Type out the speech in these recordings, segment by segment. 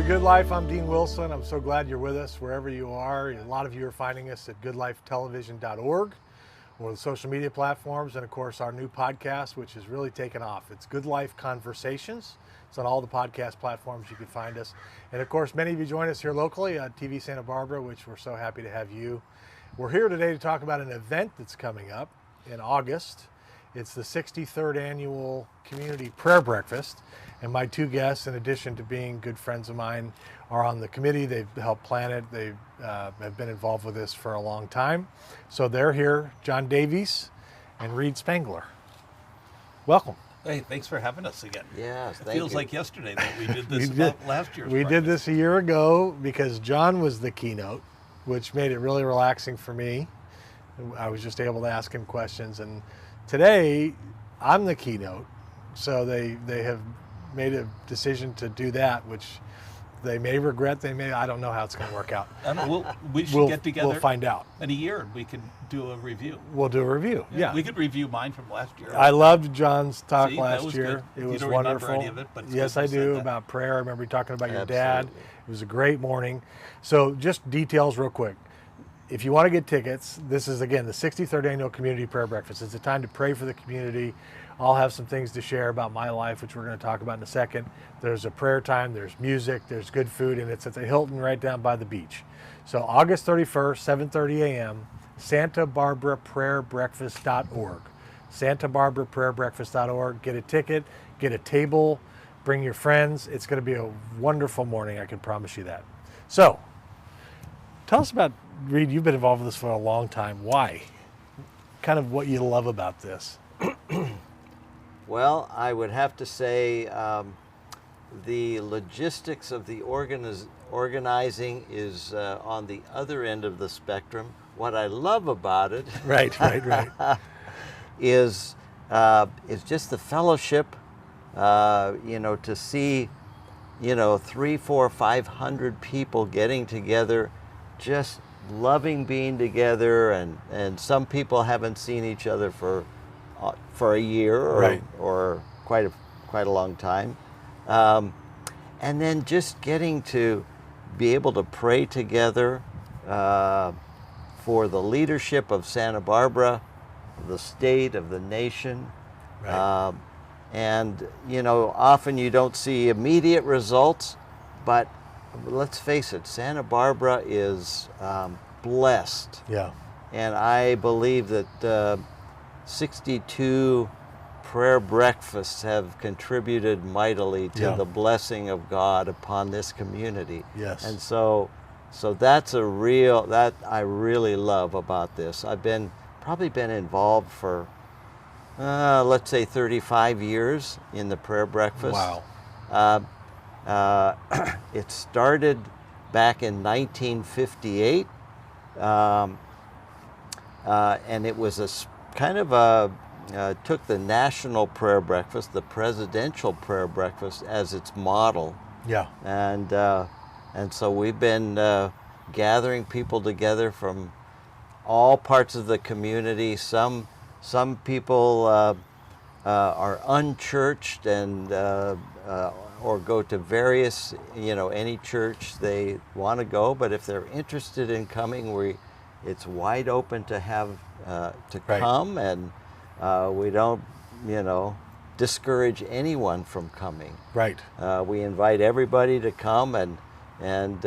Good Life. I'm Dean Wilson. I'm so glad you're with us wherever you are. A lot of you are finding us at goodlifetelevision.org or the social media platforms, and of course our new podcast, which has really taken off. It's Good Life Conversations. It's on all the podcast platforms you can find us. And of course, many of you join us here locally at TV Santa Barbara, which we're so happy to have you. We're here today to talk about an event that's coming up in August. It's the 63rd Annual Community Prayer Breakfast. And my two guests, in addition to being good friends of mine, are on the committee. They've helped plan it. They have been involved with this for a long time. So they're here, John Davies and Reed Spangler. Welcome. Hey, thanks for having us again. Yes, it feels like yesterday that we did this about last year's We breakfast. did this a year ago because John was the keynote, which made it really relaxing for me. I was just able to ask him questions. And today, I'm the keynote. So they have made a decision to do that, which they may regret. I don't know how it's going to work out. We should get together. We'll find out. In a year, and we can do a review. We'll do a review. Yeah. We could review mine from last year. I loved John's talk See, last year. Good. It was don't wonderful. Remember any of it, but yes, I do, about prayer. I remember you talking about your dad. Absolutely. It was a great morning. So just details real quick. If you want to get tickets, this is, again, the 63rd Annual Community Prayer Breakfast. It's a time to pray for the community. I'll have some things to share about my life, which we're going to talk about in a second. There's a prayer time, there's music, there's good food, and it's at the Hilton right down by the beach. So August 31st, 7:30 a.m., SantaBarbaraPrayerBreakfast.org. SantaBarbaraPrayerBreakfast.org. Get a ticket, get a table, bring your friends. It's going to be a wonderful morning, I can promise you that. So, tell us about, Reed, you've been involved with this for a long time. Why? Kind of what you love about this. Well, I would have to say the logistics of the organizing is on the other end of the spectrum. What I love about it Right. is just the fellowship, to see, 300, 400, 500 people getting together, just loving being together, and some people haven't seen each other for a year or quite a long time, and then just getting to be able to pray together for the leadership of Santa Barbara, the state, of the nation. Right. And often you don't see immediate results, but let's face it, Santa Barbara is blessed. Yeah. And I believe that 62 prayer breakfasts have contributed mightily to the blessing of God upon this community. Yes. And so that's that I really love about this. I've probably been involved for, let's say 35 years in the prayer breakfast. Wow. It started back in 1958, and it was took the national prayer breakfast, the presidential prayer breakfast, as its model. Yeah. And so we've been gathering people together from all parts of the community. Some people are unchurched and or go to various, any church they want to go. But if they're interested in coming, it's wide open to have to come, and we don't, discourage anyone from coming. Right. We invite everybody to come and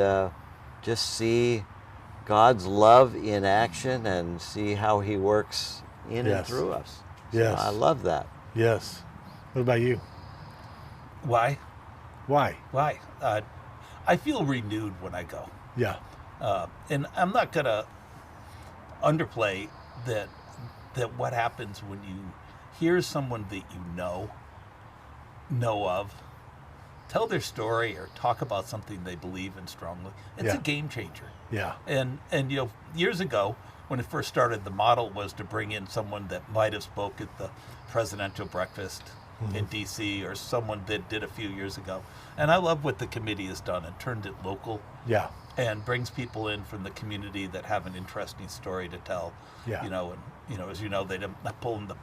just see God's love in action and see how He works in and through us. Yes. So I love that. Yes. What about you? Why? Why? I feel renewed when I go. Yeah. And I'm not going to underplay that what happens when you hear someone that you know of, tell their story or talk about something they believe in strongly. It's a game changer. Yeah. And years ago, when it first started, the model was to bring in someone that might have spoke at the presidential breakfast in D.C. or someone that did a few years ago. And I love what the committee has done and turned it local. Yeah. And brings people in from the community that have an interesting story to tell. Yeah. As you know, they're not pulling the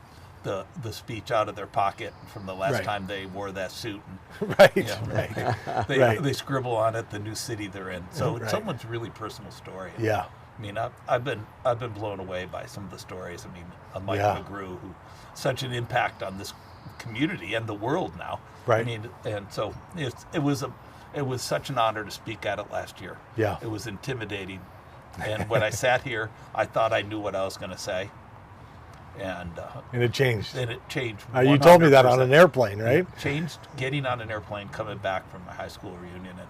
the speech out of their pocket from the last Right. time they wore that suit. And, Right. you know, Right. they, Right. they scribble on it the new city they're in. So it's Right. someone's really personal story. Yeah. I mean, I've been blown away by some of the stories. I mean, Michael Yeah. McGrew, who such an impact on this community and the world now. Right. I mean, and so it was such an honor to speak at it last year. Yeah. It was intimidating, and when I sat here, I thought I knew what I was going to say, and And it changed. it changed. You told me that on 100%. an airplane, right? Changed getting on an airplane, coming back from my high school reunion, and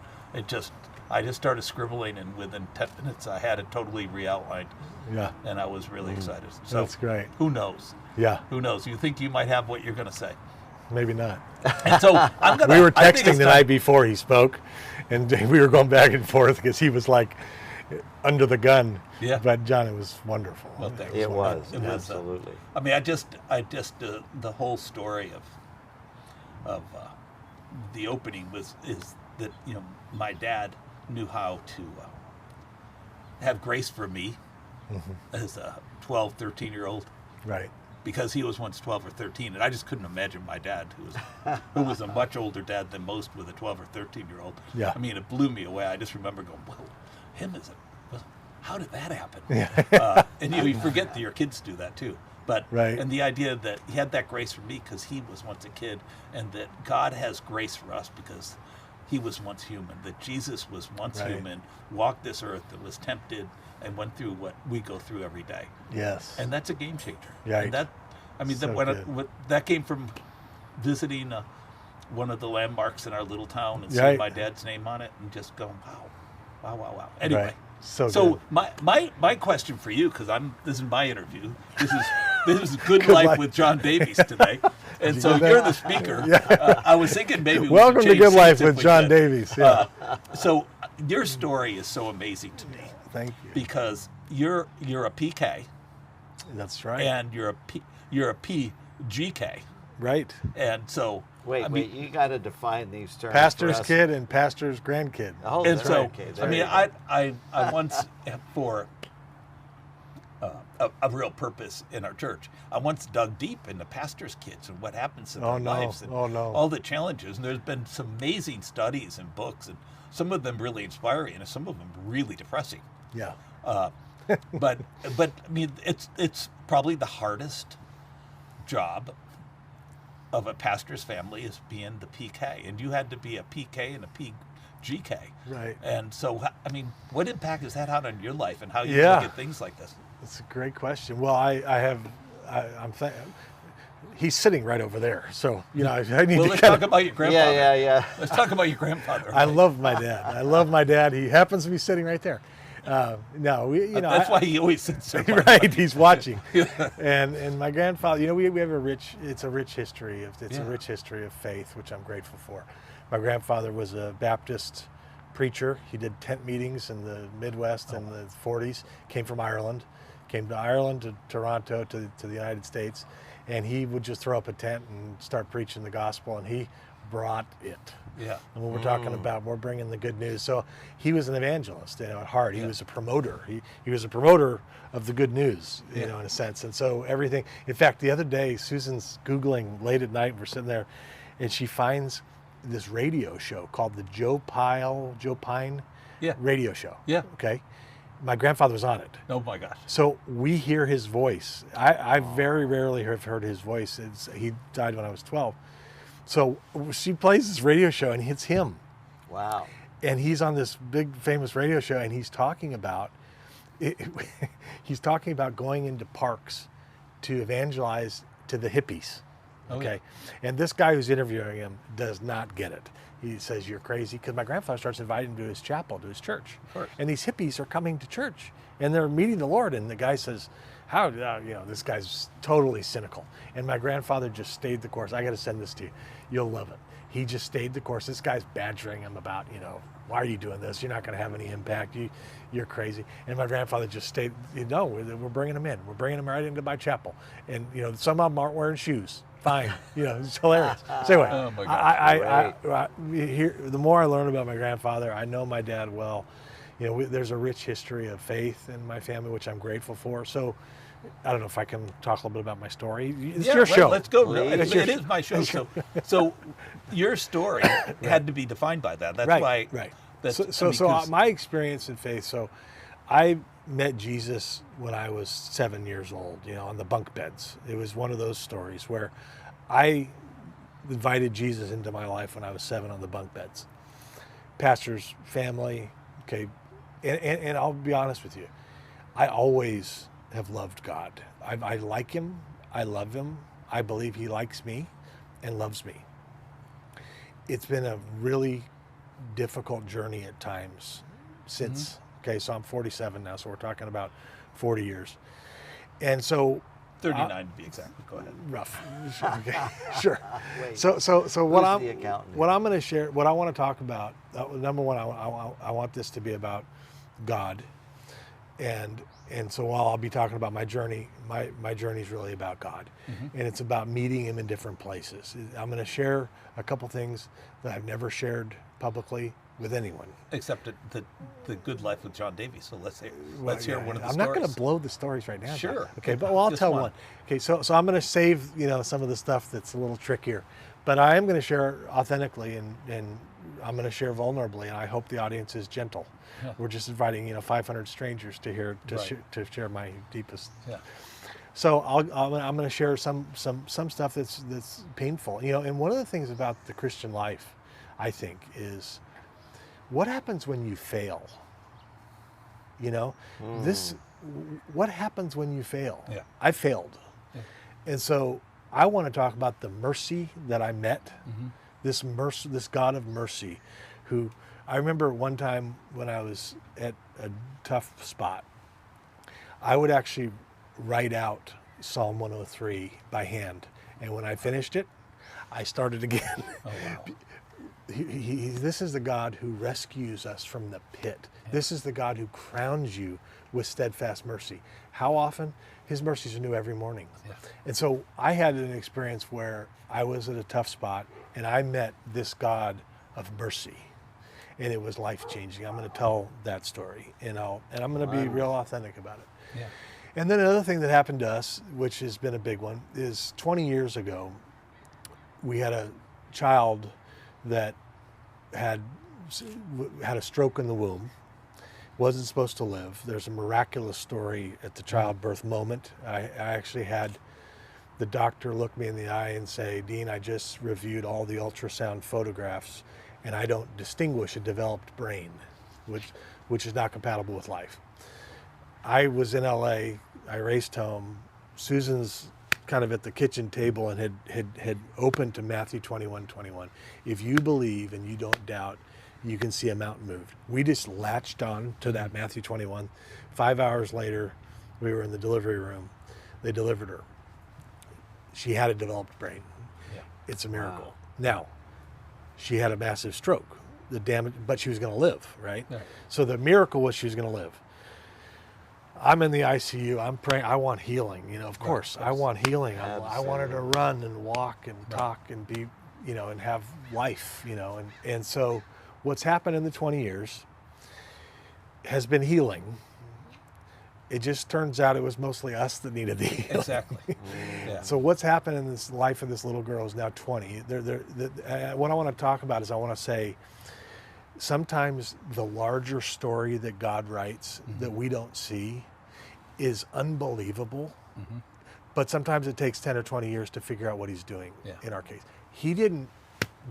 I just started scribbling, and within 10 minutes, I had it totally re-outlined, Yeah. and I was really excited. So That's great. who knows? Yeah. Who knows? You think you might have what you're going to say. Maybe not. And so I'm going to. We were texting the night before he spoke, and we were going back and forth because he was like under the gun. Yeah. But John, it was wonderful. Well, thanks. It was, It was, absolutely. I mean, I just the whole story of the opening is that, you know, my dad knew how to have grace for me as a 12, 13-year-old, Right. because he was once 12 or 13, and I just couldn't imagine my dad, who was a much older dad than most, with a 12 or 13-year-old. Yeah. I mean, it blew me away. I just remember going, "Whoa, how did that happen?" Yeah. And you forget that your kids do that too. But Right. and the idea that he had that grace for me because he was once a kid, and that God has grace for us because he was once human. That Jesus was once Right. human, walked this earth, and was tempted, and went through what we go through every day. Yes. And that's a game changer. Right. And that, I mean, So that, good. when that came from visiting one of the landmarks in our little town and Right. seeing my dad's name on it, and just going, wow. Anyway. Right. So So good. my question for you, because this is my interview. This is Good, Good Life Life. with John Davies today, and you so get that? you're the speaker. I was thinking maybe we Welcome should to change Good Life seats if with we John could. Davies. Yeah. So your story is so amazing to me Thank you. because you're a PK That's right. and you're a PGK, Right. and so Wait, you got to define these terms. Pastor's for us. kid and pastor's grandkid. Oh, And that's so, right. Okay, I there mean, you go. I once, for a real purpose in our church, I once dug deep into pastors' kids and what happens in Oh, their no. lives and Oh, no. all the challenges. And there's been some amazing studies and books, and some of them really inspiring, and some of them really depressing. Yeah. But I mean, it's probably the hardest job of a pastor's family is being the PK, and you had to be a PK and a PGK. Right. And so, I mean, what impact has that had on your life and how you Yeah. look at things like this? That's a great question. Well, I'm he's sitting right over there. So, you know, I need Well, to let's kind talk about your grandfather. Yeah. Let's talk about your grandfather. I love my dad. I love my dad. He happens to be sitting right there. No, That's why he always sits there. right, he's watching. And my grandfather, you know, we have a rich history of Yeah. rich history of faith, which I'm grateful for. My grandfather was a Baptist preacher. He did tent meetings in the Midwest in the 40s. Came from Ireland, came to Ireland, to Toronto, to the United States, and he would just throw up a tent and start preaching the gospel, and he brought it. Yeah. And when we're talking about, we're bringing the good news. So he was an evangelist, you know, at heart. He was a promoter. He was a promoter of the good news, you know, in a sense. And so everything. In fact, the other day, Susan's Googling late at night. We're sitting there, and she finds this radio show called the Joe Pine Yeah. radio show. Yeah. Okay. My grandfather was on it. Oh my gosh. So we hear his voice. I very rarely have heard his voice. He died when I was 12. So she plays this radio show, and it's him. Wow. And he's on this big famous radio show, and he's talking about he's talking about going into parks to evangelize to the hippies. Oh, Okay. And this guy who's interviewing him does not get it. He says, "You're crazy," because my grandfather starts inviting him to his chapel, to his church. Of course. And these hippies are coming to church, and they're meeting the Lord. And the guy says, "How? You know, this guy's totally cynical." And my grandfather just stayed the course. I got to send this to you. You'll love it. He just stayed the course. This guy's badgering him about, you know, why are you doing this? You're not going to have any impact. You're crazy. And my grandfather just stayed. No, we're bringing him in. We're bringing him right into my chapel. And you know, some of them aren't wearing shoes. Fine. You know, it's hilarious. So anyway, Oh my gosh, I here, the more I learn about my grandfather, I know my dad well. there's a rich history of faith in my family, which I'm grateful for. So I don't know if I can talk a little bit about my story. It's your show. Let's go. Please. It is my show. So your story had to be defined by that. That's why. Right. So My experience in faith. So I met Jesus when I was 7 years old, on the bunk beds. It was one of those stories where I invited Jesus into my life when I was 7 on the bunk beds. Pastor's family, okay. And I'll be honest with you. I always have loved God. I like him. I love him. I believe he likes me and loves me. It's been a really difficult journey at times since, okay, so I'm 47 now, so we're talking about 40 years. And so 39 to be exact. Go ahead. Rough. Okay. Sure. Wait, so what the accountant? what I'm going to share, what I want to talk about, number one, I want this to be about God. And so while I'll be talking about my journey, my journey is really about God. And it's about meeting him in different places. I'm going to share a couple things that I've never shared publicly with anyone. Except the good life with John Davies. So let's hear one of the I'm stories. not going to blow the stories right now. Sure. John. Okay, but I'll Just tell one. one. Okay, so I'm going to save some of the stuff that's a little trickier, but I am going to share authentically and I'm going to share vulnerably, and I hope the audience is gentle. Yeah. We're just inviting 500 strangers to hear Right. to share my deepest. Yeah. So I'm going to share some stuff that's painful. And one of the things about the Christian life, I think, is what happens when you fail. What happens when you fail? Yeah. I failed. Yeah. And so I want to talk about the mercy that I met, this God of mercy, who I remember one time when I was at a tough spot, I would actually write out Psalm 103 by hand. And when I finished it, I started again. Oh, wow. This is the God who rescues us from the pit. Yeah. This is the God who crowns you with steadfast mercy. How often? His mercies are new every morning. Yeah. And so I had an experience where I was at a tough spot and I met this God of mercy. And it was life-changing. I'm going to tell that story, and I'm going to be real authentic about it. Yeah. And then another thing that happened to us, which has been a big one, is 20 years ago, we had a child that had a stroke in the womb, wasn't supposed to live. There's a miraculous story at the childbirth moment. I actually had the doctor look me in the eye and say, "Dean, I just reviewed all the ultrasound photographs, and I don't distinguish a developed brain, which is not compatible with life." I was in LA, I raced home. Susan's kind of at the kitchen table and had opened to Matthew 21:21. If you believe and you don't doubt, you can see a mountain moved. We just latched on to that Matthew 21. 5 hours later, we were in the delivery room. They delivered her. She had a developed brain. Yeah. It's a miracle. Wow. Now, she had a massive stroke. The damage, but she was going to live, right? Yeah. So the miracle was she was going to live. I'm in the ICU. I'm praying. I want healing. Of course, I want healing. I want her to run and walk and talk and be, and have life. And so what's happened in the 20 years has been healing. It just turns out it was mostly us that needed the healing. Exactly. Yeah. So what's happened in this life of this little girl is now 20. What I want to talk about is I want to say sometimes the larger story that God writes that we don't see is unbelievable. But sometimes it takes 10 or 20 years to figure out what he's doing in our case. He didn't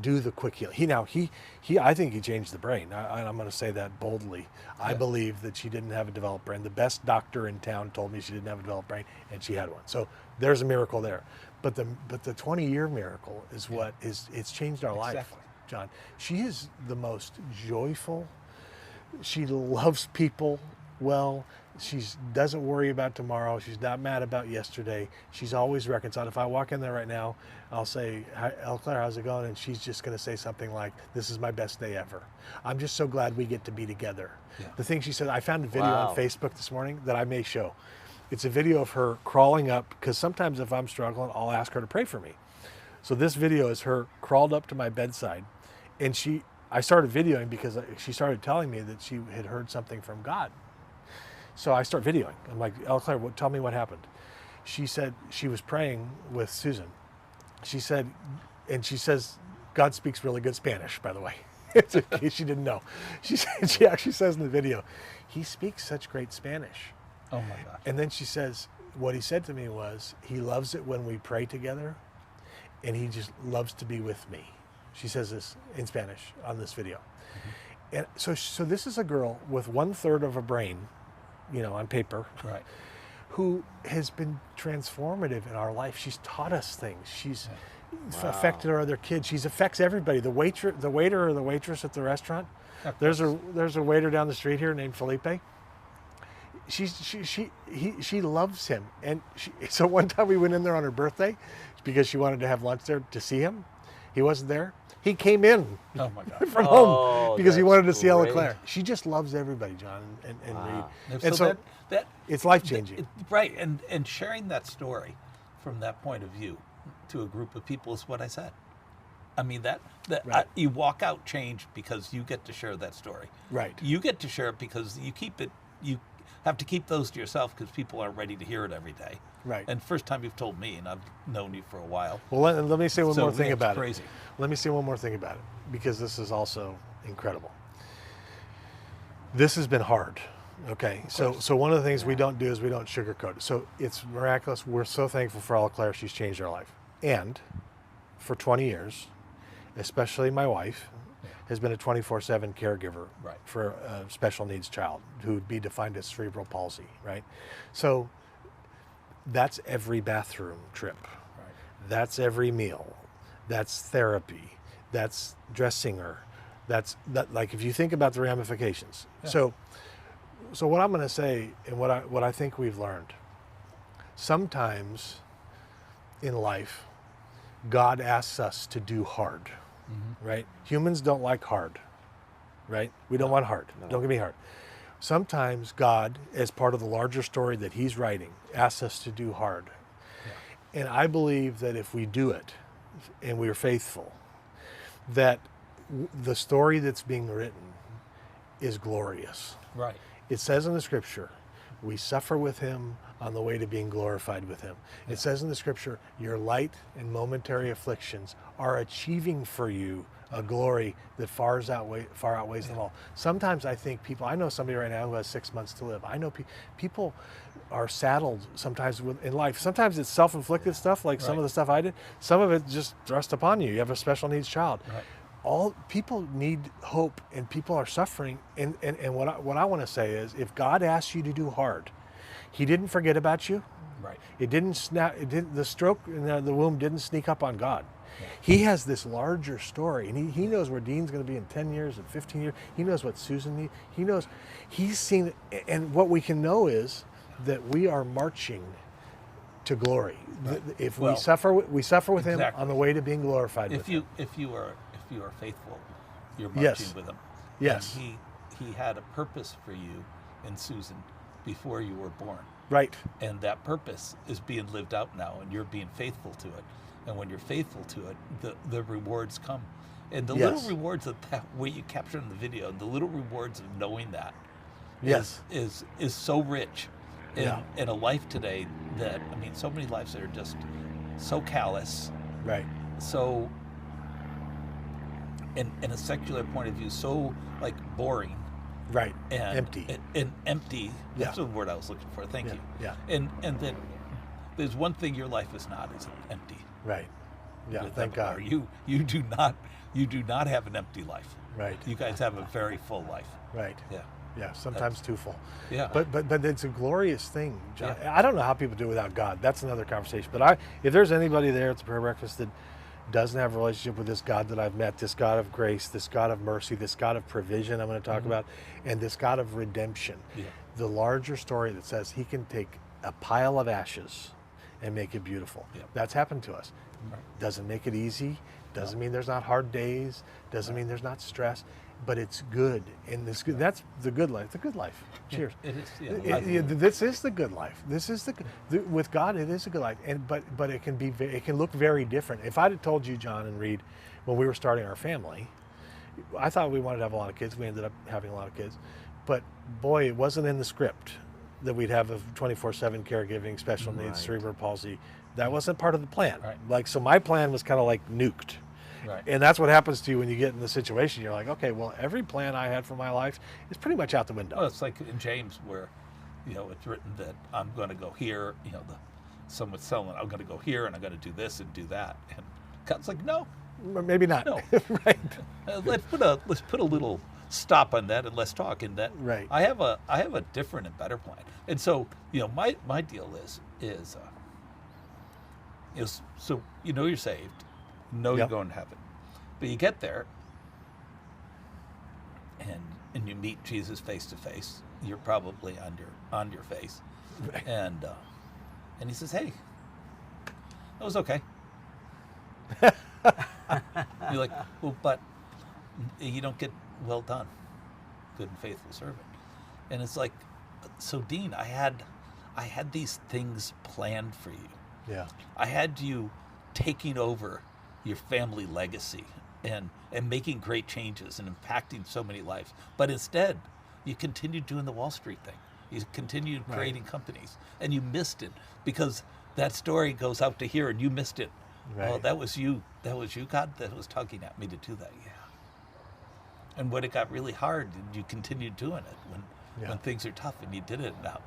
do the quick healing. I think he changed the brain. I'm going to say that boldly. I believe that she didn't have a developed brain. The best doctor in town told me she didn't have a developed brain, and she had one. So there's a miracle there. But the 20-year miracle is what it's changed our life, John. She is the most joyful. She loves people well. She doesn't worry about tomorrow. She's not mad about yesterday. She's always reconciled. If I walk in there right now, I'll say, "Hi, Claire, how's it going?" And she's just going to say something like, "This is my best day ever. I'm just so glad we get to be together." Yeah. The thing she said, I found a video on Facebook this morning that I may show. It's a video of her crawling up, because sometimes if I'm struggling, I'll ask her to pray for me. So this video is her crawled up to my bedside, and she I started videoing because she started telling me that she had heard something from God. So I start videoing. I'm like, Claire, tell me what happened. She said she was praying with Susan. She said, and she says, God speaks really good Spanish, by the way, in case you didn't know. She actually says in the video, he speaks such great Spanish. Oh my gosh. And then she says, what he said to me was, he loves it when we pray together, and he just loves to be with me. She says this in Spanish on this video. Mm-hmm. And so this is a girl with 1/3 of a brain, on paper, Right. who has been transformative in our life. She's taught us things. She's affected our other kids. She affects everybody. The waiter or the waitress at the restaurant. There's a waiter down the street here named Felipe. She loves him, and so one time we went in there on her birthday because she wanted to have lunch there to see him. He wasn't there. He came in Oh my God. from home because he wanted to see Ella great. Claire. She just loves everybody, John and Wow. Reed. So And so that it's life changing. right, and sharing that story from that point of view to a group of people is what I said. I mean Right. you walk out changed because you get to share that story. Right. You get to share it because you have to keep those to yourself because people aren't ready to hear it every day. Right. And first time you've told me, and I've known you for a while. Well, let me say one So more thing it's about crazy. it. Let me say one more thing about it, because this is also incredible. This has been hard. Okay, so one of the things we don't do is we don't sugarcoat it. So it's miraculous. We're so thankful for Ella Claire. She's changed our life. And for 20 years, especially my wife, has been a 24/7 caregiver Right. for a special needs child who would be defined as cerebral palsy, right? So that's every bathroom trip. Right. That's every meal. That's therapy. That's dressing her. That's like if you think about the ramifications. Yeah. So what I'm going to say, and what I think we've learned, sometimes in life, God asks us to do hard, right? Humans don't like hard, right? We don't want hard. No. Don't get me hard. Sometimes God, as part of the larger story that He's writing, asks us to do hard. Yeah. And I believe that if we do it, and we are faithful, that the story that's being written is glorious. Right. It says in the scripture, we suffer with him on the way to being glorified with him. It says in the scripture, your light and momentary afflictions are achieving for you a glory that far outweighs them all. Sometimes I think I know somebody right now who has 6 months to live. I know people are saddled sometimes in life. Sometimes it's self-inflicted stuff, like some of the stuff I did. Some of it just thrust upon you. You have a special needs child. Right. All people need hope, and people are suffering. And what I want to say is, if God asks you to do hard, He didn't forget about you. Right. It didn't snap. It didn't. The stroke in the womb didn't sneak up on God. Yeah. He has this larger story, and he knows where Dean's going to be in 10 years and 15 years. He knows what Susan needs. He knows. He's seen. And what we can know is that we are marching to glory. Right. If we suffer with Him on the way to being glorified. If you are faithful, you're marching with Him. Yes. And he had a purpose for you and Susan before you were born. Right. And that purpose is being lived out now, and you're being faithful to it. And when you're faithful to it, the rewards come. And the little rewards of that, what you captured in the video, the little rewards of knowing that is so rich in a life today that, I mean, so many lives that are just so callous. Right. So, in a secular point of view, so like boring. Right. And empty. And empty. That's the word I was looking for. Thank you. Yeah. And that there's one thing your life is not, is empty. Right. Yeah. With Thank God. You do not have an empty life. Right. You guys have a very full life. Right. Yeah. Yeah. Sometimes too full. Yeah. But it's a glorious thing, John. Yeah. I don't know how people do it without God. That's another conversation. But if there's anybody there at the prayer breakfast that doesn't have a relationship with this God that I've met, this God of grace, this God of mercy, this God of provision I'm going to talk about, and this God of redemption. Yeah. The larger story that says He can take a pile of ashes and make it beautiful. Yeah. That's happened to us. Right. Doesn't make it easy. Doesn't mean there's not hard days. Doesn't mean there's not stress. But it's good. And that's the good life. The good life. Cheers. It is. This is the good life. This is with God. It is a good life. And but it can look very different. If I'd have told you, John and Reed, when we were starting our family, I thought we wanted to have a lot of kids. We ended up having a lot of kids. But boy, it wasn't in the script that we'd have a 24/7 caregiving, special needs, Right. cerebral palsy. That wasn't part of the plan. Right. Like, so my plan was kind of like nuked. Right. And that's what happens to you when you get in the situation. You're like, okay, well, every plan I had for my life is pretty much out the window. Well, it's like in James where, it's written that I'm going to go here. Someone's selling, I'm going to go here and I'm going to do this and do that. And God's like, no, Maybe not. No. Right. let's put a little stop on that and let's talk. And that Right. I have a different and better plan. And so my deal is so you're saved, you're Yep. going to heaven, but you get there and you meet Jesus face to face. You're probably on your face, Right. and he says, "Hey, that was okay." You're like, well, but you don't get well done, good and faithful servant. And it's like, so Dean, I had these things planned for you. Yeah. I had you taking over your family legacy and making great changes and impacting so many lives. But instead, you continued doing the Wall Street thing. You continued Right. creating companies, and you missed it because that story goes out to here, and you missed it. Right. Oh, that was you. That was you, God, that was tugging at me to do that. Yeah. And when it got really hard, you continued doing it when things are tough, and you did it. Now,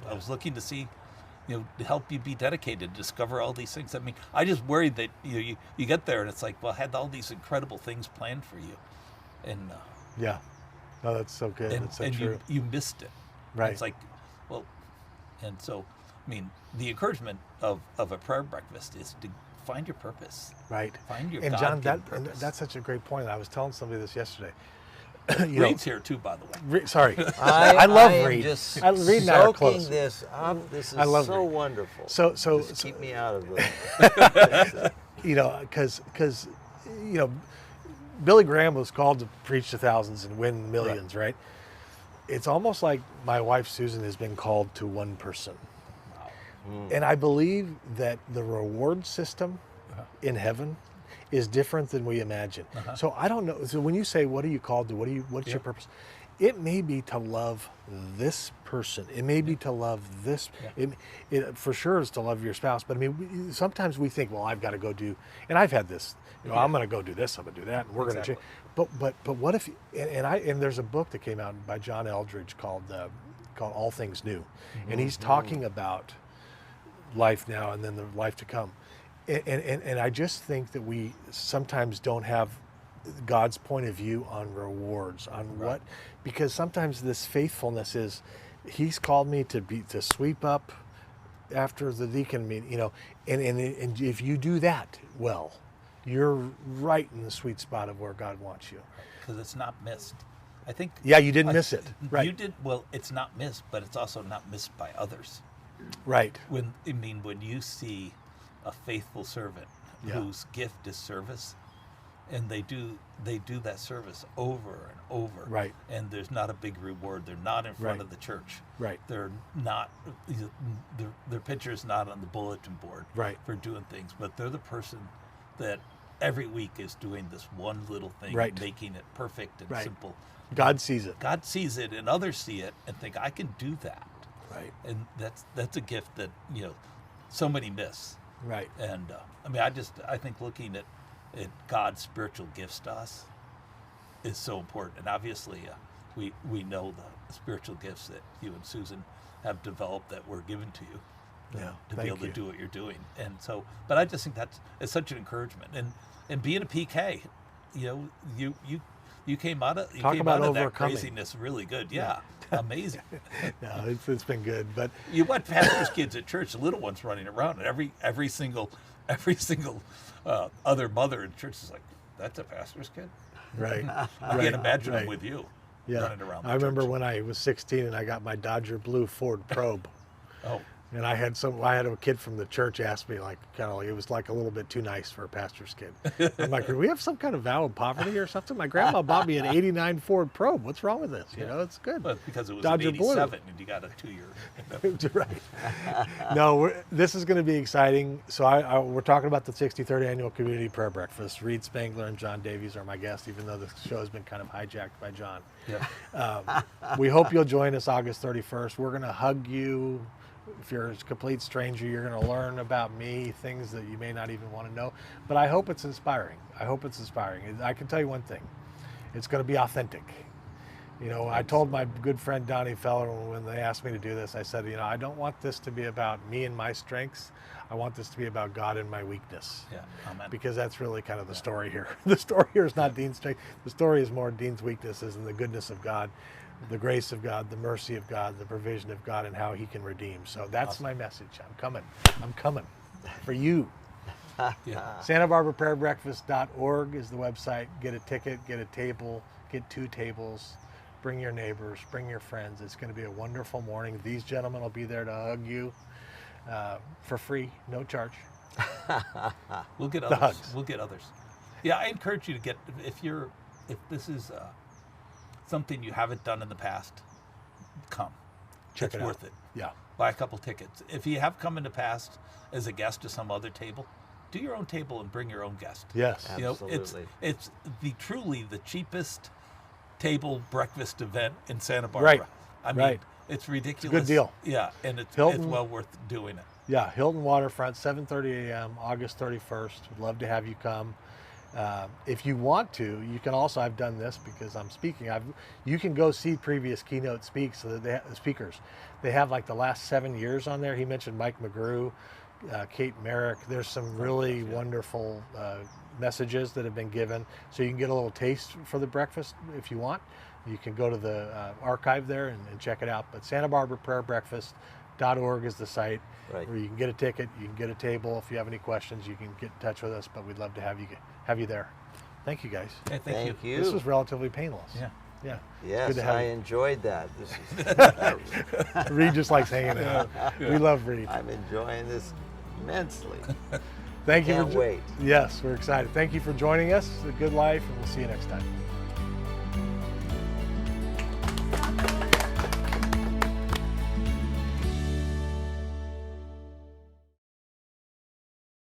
I was looking to see, to help you be dedicated, discover all these things. I mean, I just worried that you get there and it's like, well, I had all these incredible things planned for you, and Yeah. No, that's so good. and, That's so and true. you missed it. Right. It's like, well, and so, I mean, the encouragement of a prayer breakfast is to find your purpose. Right. Find your And John, God-given purpose. that's such a great point. I was telling somebody this yesterday. Reed's here too, by the way. Sorry. I love am Reed. Just Reed and I are soaking close. this up. This is I love so Reed. wonderful. So Just keep me out of the. because Billy Graham was called to preach to thousands and win millions, right? It's almost like my wife Susan has been called to one person. And I believe that the reward system in heaven is different than we imagine. So I don't know. So when you say, what are you called to? What's your purpose? It may be to love this person. It may be to love this. It for sure is to love your spouse. But I mean, sometimes we think, well, I've got to go do, and I've had this, I'm going to go do this, I'm going to do that, and we're going to change. But what if, and there's a book that came out by John Eldridge called All Things New. And he's talking about life now and then the life to come. And I just think that we sometimes don't have God's point of view on rewards, on what, because sometimes this faithfulness is, He's called me to sweep up after the deacon meeting, and if you do that well, you're right in the sweet spot of where God wants you. Because it's not missed. I think. Yeah, you didn't miss it. Right. You did well. It's not missed, but it's also not missed by others. Right. When you see a faithful servant whose gift is service, and they do that service over and over, Right. and there's not a big reward. They're not in front Right. of the church. Right. They're not. Their picture's not on the bulletin board. Right. For doing things, but they're the person that every week is doing this one little thing, Right. making it perfect and Right. simple. God sees it. God sees it, and others see it, and think, I can do that. Right. And that's a gift that so many miss. Right. And I think looking at God's spiritual gifts to us is so important. And obviously, we know the spiritual gifts that you and Susan have developed that were given to you. Yeah. To be Thank able to you. do what you're doing. And so, but I just think it's such an encouragement. And being a PK, you came out of Talk about that overcoming. craziness really good. Yeah. Amazing. No, it's been good, but You watch pastors' kids at church, the little ones running around, and every single other mother in church is like, that's a pastor's kid. right. I can't imagine them with you Yeah. running around. I remember when I was 16 and I got my Dodger blue Ford Probe. Oh, And I had a kid from the church ask me, like, kind of like, it was like a little bit too nice for a pastor's kid. I'm like, do we have some kind of vow of poverty or something? My grandma bought me an '89 Ford Probe. What's wrong with this? You know, it's good. Well, because it was Dodger an '87 boiler. and you got a 2-year. Right. No, this is going to be exciting. So we're talking about the 63rd Annual Community Prayer Breakfast. Reed Spangler and John Davies are my guests, even though the show has been kind of hijacked by John. Yeah. We hope you'll join us August 31st. We're going to hug you. If you're a complete stranger, you're going to learn about me, things that you may not even want to know. But I hope it's inspiring. I I can tell you one thing. It's going to be authentic. You know, I told my good friend Donnie Feller when they asked me to do this, I said, you know, I don't want this to be about me and my strengths. I want this to be about God and my weakness. Yeah. Amen. Because that's really kind of the story here. The story here is not Dean's strength. The story is more Dean's weaknesses and the goodness of God, the grace of God, the mercy of God, the provision of God, and how he can redeem. So that's my message. I'm coming for you. Yeah. SantaBarbaraPrayerBreakfast.org is the website. Get a ticket, get a table, get 2 tables. Bring your neighbors, bring your friends. It's going to be a wonderful morning. These gentlemen will be there to hug you for free, no charge. We'll get The others. hugs. We'll get others. Yeah, I encourage you to get, if this is something you haven't done in the past, come. Check It's it out. worth it. Yeah. Buy a couple tickets. If you have come in the past as a guest to some other table, do your own table and bring your own guest. Yes. You know, Absolutely. it's truly the cheapest table breakfast event in Santa Barbara. Right. I mean, Right. it's ridiculous. good deal. Yeah, and it's Hilton. well worth doing it. Yeah, Hilton Waterfront, 7:30 a.m., August 31st. We'd love to have you come. If you want to, you can also, I've done this because I'm speaking, you can go see previous keynote speakers. They have like the last 7 years on there. He mentioned Mike McGrew, Kate Merrick. There's some really wonderful messages that have been given. So you can get a little taste for the breakfast if you want. You can go to the archive there and check it out. But SantaBarbaraPrayerBreakfast.org is the site Right. where you can get a ticket, you can get a table. If you have any questions, you can get in touch with us. But we'd love to have you there. Thank you, guys. Hey, Thank you. This was relatively painless. Yeah. Yeah. Yes, good to have I you. enjoyed that. This is, Reed just likes hanging out. We love Reed. I'm enjoying this immensely. Thank you. Can't wait. Yes, we're excited. Thank you for joining us. A good life, and we'll see you next time.